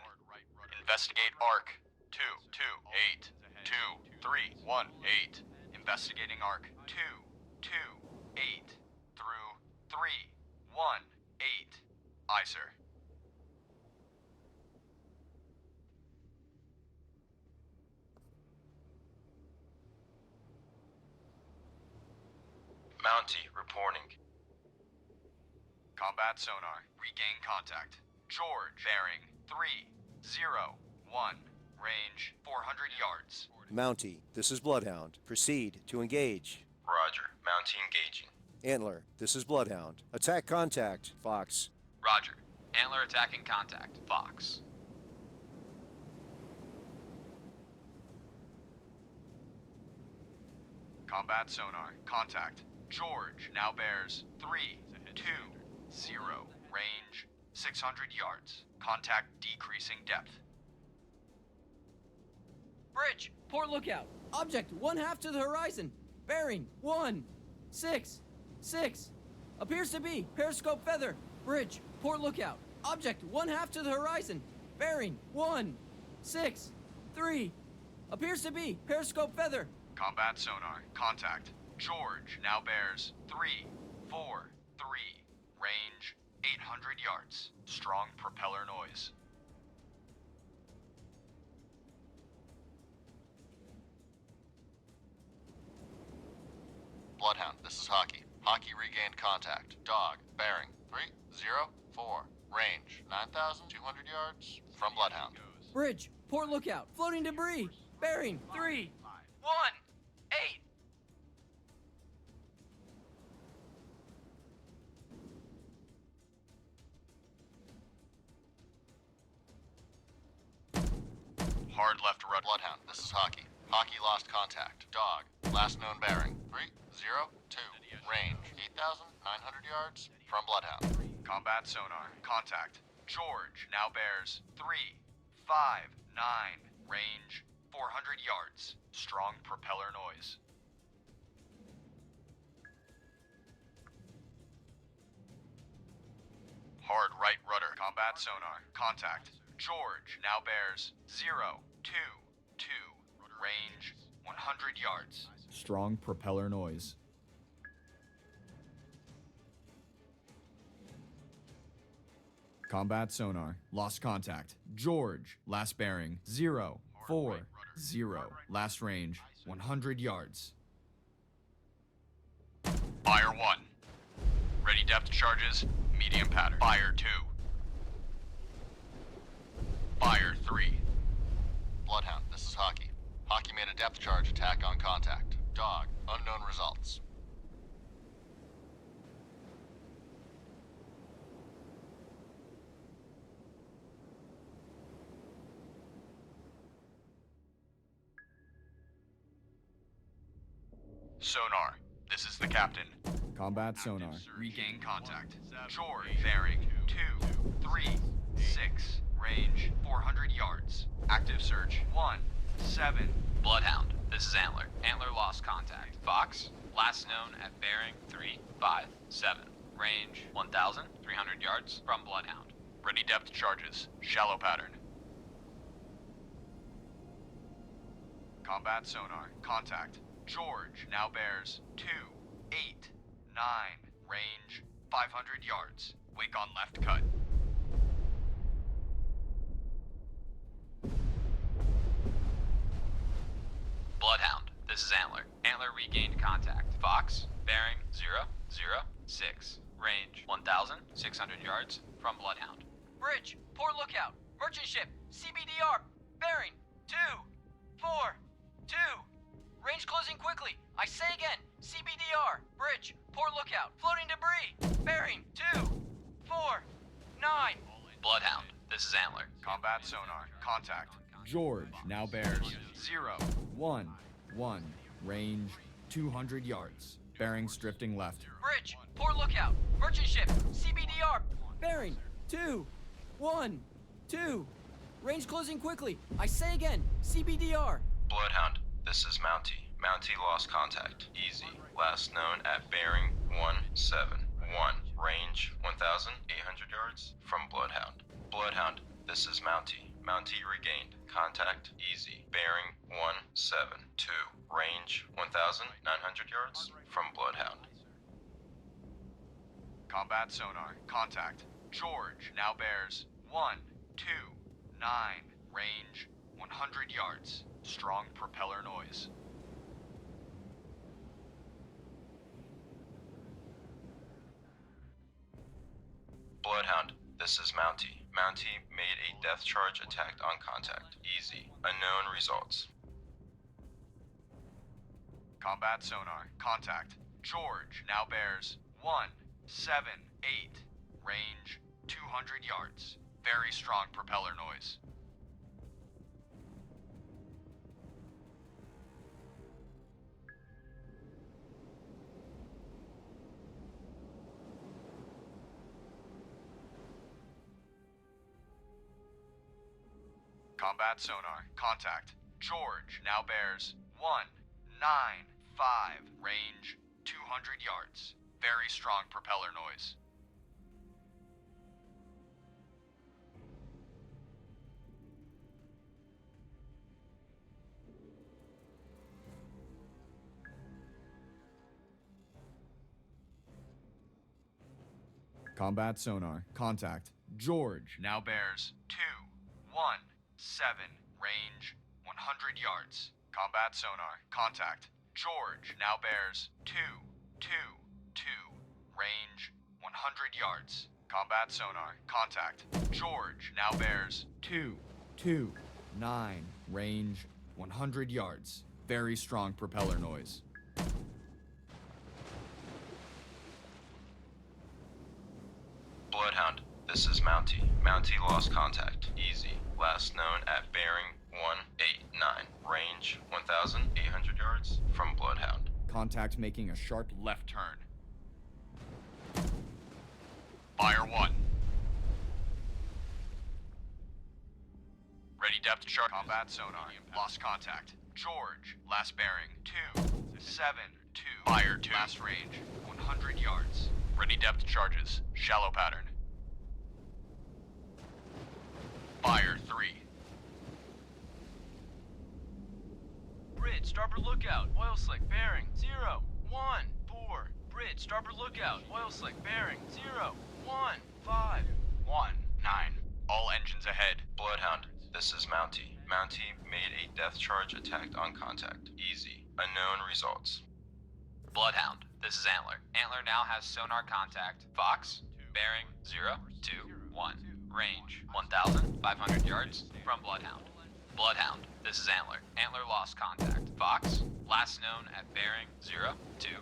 Speaker 9: Investigate arc 2, 2, 8, 2, 3, 1, 8. Investigating arc 2, 2, 8 through 3, 1, 8. Aye, sir.
Speaker 2: Mountie reporting.
Speaker 9: Combat sonar, regain contact. George, bearing 3, 0, 1. Range 400 yards.
Speaker 3: Mountie, this is Bloodhound. Proceed to engage.
Speaker 2: Roger. Mountie engaging.
Speaker 3: Antler, this is Bloodhound. Attack contact, Fox.
Speaker 12: Roger. Antler attacking contact. Fox.
Speaker 9: Combat sonar, contact. George now bears 3, 2, 0. Range 600 yards. Contact decreasing depth.
Speaker 8: Bridge, port lookout. Object 1/2 to the horizon. Bearing 1, 6, 6. Appears to be periscope feather. Bridge, port lookout. Object 1/2 to the horizon. Bearing 1, 6, 3. Appears to be periscope feather.
Speaker 9: Combat sonar, contact. George now bears 3, 4, 3. Range 800 yards. Strong propeller noise.
Speaker 10: Bloodhound, this is Hockey. Hockey regained contact. Dog, bearing 304. Range 9,200 yards from Bloodhound.
Speaker 8: Bridge, port lookout. Floating debris. Bearing 3, 1, 8.
Speaker 9: Hard left to red.
Speaker 10: Bloodhound, this is Hockey. Hockey lost contact. Dog, last known bearing 302. Range 8,900 yards from Bloodhound.
Speaker 9: Combat sonar, contact. George now bears 3, 5, 9. Range 400 yards. Strong propeller noise. Hard right rudder. Combat sonar, contact. George now bears 0, 2, 2. Range 100 yards.
Speaker 4: Strong propeller noise. Combat sonar. Lost contact. George. Last bearing 0, 4, 0. Last range 100 yards.
Speaker 9: Fire 1. Ready depth charges. Medium pattern. Fire 2. Fire 3.
Speaker 10: Bloodhound, this is Hockey. Hockey made a depth charge attack on contact. Dog, unknown results.
Speaker 9: Sonar, this is the captain.
Speaker 4: Combat sonar.
Speaker 9: Regain contact. George, bearing 2, 3, 6. Range 400 yards. Active search 1, 7.
Speaker 12: Bloodhound, this is Antler. Antler lost contact. Fox, last known at bearing 3, 5, 7. Range 1,300 yards from Bloodhound.
Speaker 9: Ready depth charges. Shallow pattern. Combat sonar, contact. George now bears 2, 8, 9. Range 500 yards. Wake on left cut.
Speaker 12: Bloodhound, this is Antler. Antler regained contact. Fox, bearing 006. Range 1,600 yards from Bloodhound.
Speaker 7: Bridge, poor lookout. Merchant ship, CBDR, bearing 242. Range closing quickly. I say again, CBDR, bridge, poor lookout. Floating debris, bearing 249.
Speaker 12: Bloodhound, this is Antler.
Speaker 9: Combat sonar. Contact.
Speaker 4: George now bears 011. Range 200 yards. Bearings drifting left.
Speaker 7: Bridge, poor lookout. Merchant ship, CBDR.
Speaker 8: Bearing 212. Range closing quickly. I say again, CBDR.
Speaker 2: Bloodhound, this is Mountie. Mountie lost contact. Easy. Last known at bearing 171. Range 1,800 yards from Bloodhound. Bloodhound, this is Mountie. Mountie regained. Contact easy. Bearing 172. Range 1,900 yards from Bloodhound.
Speaker 9: Combat sonar. Contact. George now bears 129. Range 100 yards. Strong propeller noise.
Speaker 2: Bloodhound, this is Mountie. Mountie made a death charge attack on contact. Easy. Unknown results.
Speaker 9: Combat sonar. Contact. George now bears 178. Range 200 yards. Very strong propeller noise. Combat sonar. Contact. George now bears 195. Range 200 yards. Very strong propeller noise.
Speaker 4: Combat sonar. Contact. George
Speaker 9: Now bears 217. Range 100 yards. Combat sonar. Contact. George now bears 222. Range 100 yards. Combat sonar. Contact. George now bears
Speaker 4: 229. Range 100 yards. Very strong propeller noise.
Speaker 2: Bloodhound, this is Mountie. Mountie lost contact. Easy. Last known at bearing 189. Range 1,800 yards from Bloodhound.
Speaker 4: Contact making a sharp
Speaker 9: left turn. Fire 1. Ready depth chart. Combat sonar. Lost contact. George. Last bearing 272. Fire 2. Last range 100 yards. Ready depth charges. Shallow pattern. Fire 3.
Speaker 7: Bridge, starboard lookout. Oil slick, bearing 014. Bridge, starboard lookout. Oil slick, bearing 01519.
Speaker 9: All engines ahead.
Speaker 2: Bloodhound, this is Mountie. Mountie made a death charge attack on contact. Easy. Unknown results.
Speaker 12: Bloodhound, this is Antler. Antler now has sonar contact. Fox, bearing 021. Range 1,500 yards from Bloodhound. Bloodhound, this is Antler. Antler lost contact. Fox, last known at bearing 022.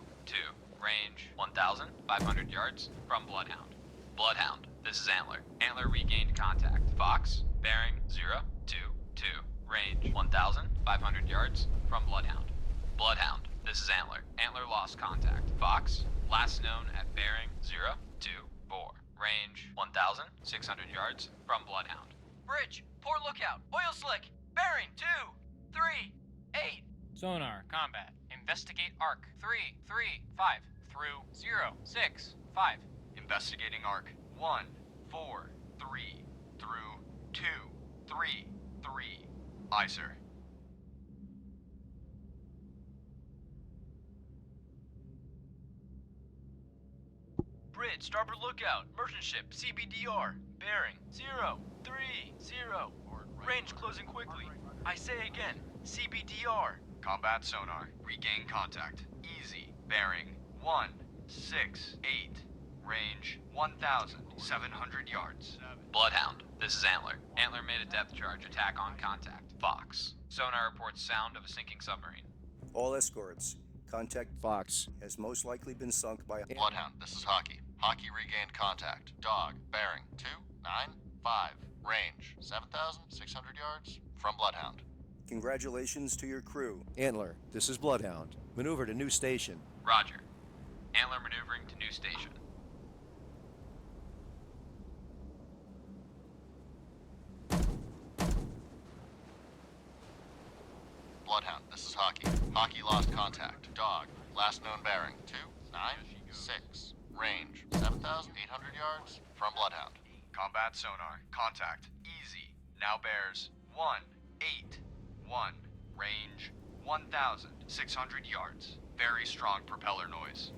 Speaker 12: Range 1,500 yards from Bloodhound. Bloodhound, this is Antler. Antler regained contact. Fox, bearing 022. Range 1,500 yards from Bloodhound. Bloodhound, this is Antler. Antler lost contact. Fox, last known at bearing 024. Range 1,600 yards from Bloodhound.
Speaker 7: Bridge, poor lookout. Oil slick, bearing 238.
Speaker 8: Sonar, combat. Investigate arc 335 through 065.
Speaker 9: Investigating arc 143 through 233. Aye, sir.
Speaker 7: Bridge, starboard lookout. Merchant ship, CBDR. Bearing 030. Range closing quickly. I say again, CBDR.
Speaker 9: Combat sonar. Regain contact. Easy. Bearing 168. Range 1,700 yards.
Speaker 12: Bloodhound, this is Antler. Antler made a depth charge attack on contact. Fox. Sonar reports sound of a sinking submarine.
Speaker 3: All escorts, contact Fox has most likely been sunk by a...
Speaker 10: Bloodhound, this is Hockey. Hockey regained contact. Dog, bearing 295. Range 7,600 yards from Bloodhound.
Speaker 3: Congratulations to your crew. Antler, this is Bloodhound. Maneuver to new station.
Speaker 12: Roger. Antler maneuvering to new station.
Speaker 10: Bloodhound, this is Hockey. Hockey lost contact. Dog, last known bearing 296. Range 7,800 yards from Bloodhound.
Speaker 9: Combat sonar. Contact. Easy. Now bears 181. Range 1,600 yards. Very strong propeller noise.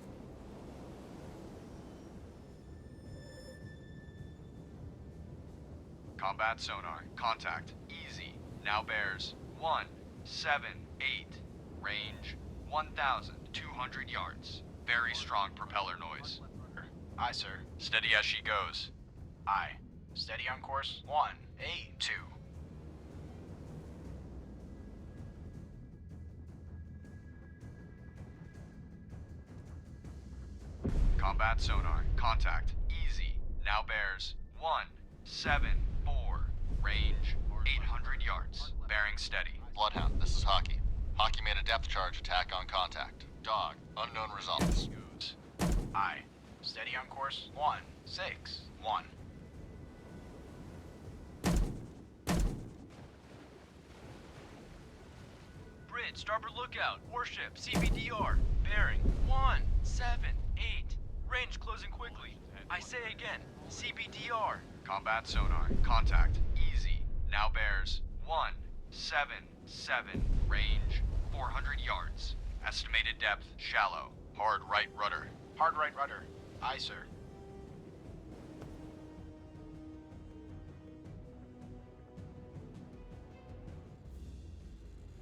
Speaker 9: Combat sonar. Contact. Easy. Now bears 178. Range 1,200 yards. Very strong propeller noise.
Speaker 5: Aye, sir.
Speaker 9: Steady as she goes.
Speaker 5: Aye. Steady on course. 182.
Speaker 9: Combat sonar. Contact. Easy. Now bears 174. Range 800 yards. Bearing steady.
Speaker 10: Bloodhound, this is Hockey. Hockey made a depth charge attack on contact. Dog, unknown results.
Speaker 5: Aye. Steady on course. 161.
Speaker 7: Bridge, starboard lookout. Warship, CBDR. Bearing 178. Range closing quickly. I say again, CBDR.
Speaker 9: Combat sonar. Contact. Easy. Now bears 177. Range 400 yards. Estimated depth shallow. Hard right rudder.
Speaker 5: Hard right rudder. Aye, sir.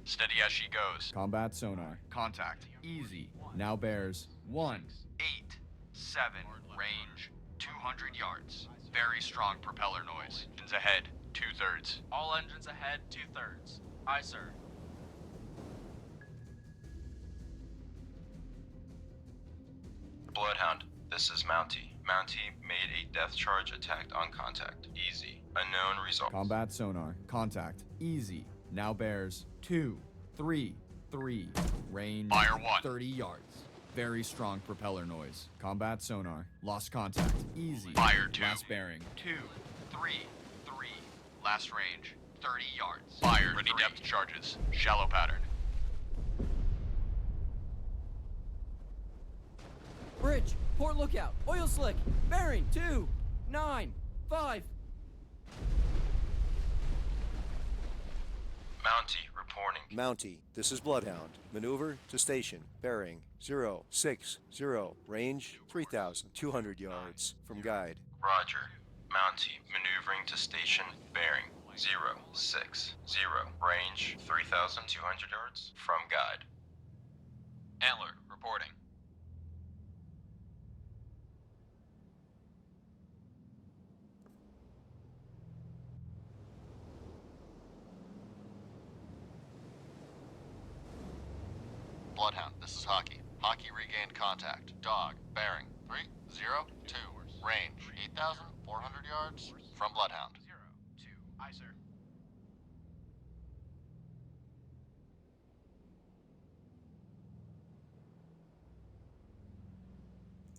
Speaker 9: Steady as she goes.
Speaker 4: Combat sonar.
Speaker 9: Contact. Easy.
Speaker 4: Now bears 1.
Speaker 9: 7. Range 200 yards. Very strong propeller noise. Engines ahead. 2/3.
Speaker 7: All engines ahead, 2/3. Aye, sir.
Speaker 2: Bloodhound, this is Mountie. Mountie made a depth charge attack on contact. Easy. Unknown result.
Speaker 4: Combat sonar. Contact. Easy. Now bears 233. Range
Speaker 9: Fire 1.
Speaker 4: 30 yards. Very strong propeller noise. Combat sonar. Lost contact. Easy.
Speaker 9: Fire 2.
Speaker 4: Last bearing.
Speaker 9: 233. Last range 30 yards. Fire. Ready
Speaker 2: 3.
Speaker 9: depth charges. Shallow pattern.
Speaker 8: Bridge, port lookout, oil slick, bearing 295.
Speaker 2: Mountie reporting.
Speaker 3: Mountie, this is Bloodhound. Maneuver to station. Bearing 060. Range 3,200 yards from guide.
Speaker 2: Roger. Mountie maneuvering to station. Bearing 060. Range 3,200 yards from guide.
Speaker 12: Antler, reporting.
Speaker 10: Bloodhound, this is Hockey. Hockey regained contact. Dog, bearing 302. Range 8,400 yards from Bloodhound.
Speaker 5: 02. Aye, sir.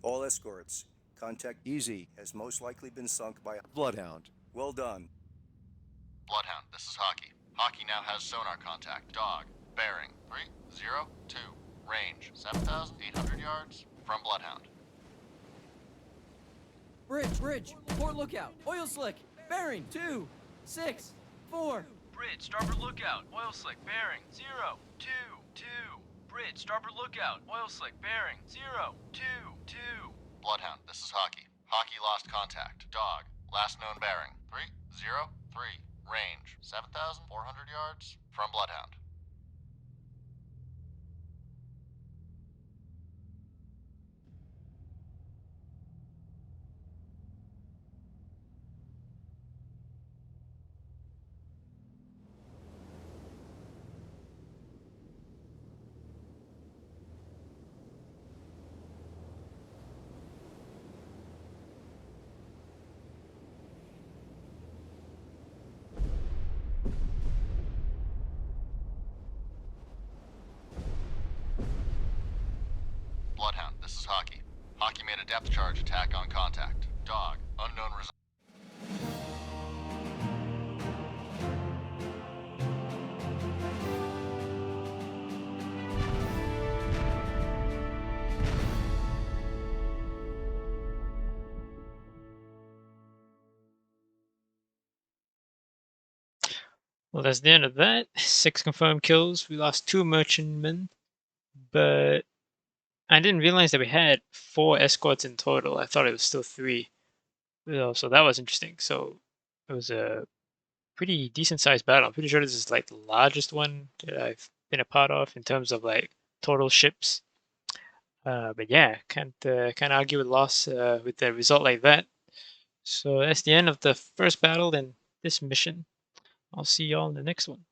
Speaker 3: All escorts, contact Easy has most likely been sunk by a Bloodhound. Well done.
Speaker 10: Bloodhound, this is Hockey. Hockey now has sonar contact. Dog, bearing 302. Range 7,800 yards from Bloodhound.
Speaker 8: Bridge, port lookout, oil slick, bearing 264.
Speaker 7: Bridge, starboard lookout. Oil slick, bearing 022. Bridge, starboard lookout. Oil slick, bearing 022.
Speaker 10: Bloodhound, this is Hockey. Hockey lost contact. Dog, last known bearing 303. Range 7,400 yards from Bloodhound. Made a depth charge attack on contact. Dog, unknown result.
Speaker 1: Well, that's the end of that. 6 confirmed kills. We lost 2 merchantmen, but I didn't realize that we had 4 escorts in total. I thought it was still 3. So that was interesting. So it was a pretty decent sized battle. I'm pretty sure this is like the largest one that I've been a part of in terms of like total ships. But yeah, can't argue with loss with a result like that. So that's the end of the first battle in this mission. I'll see y'all in the next one.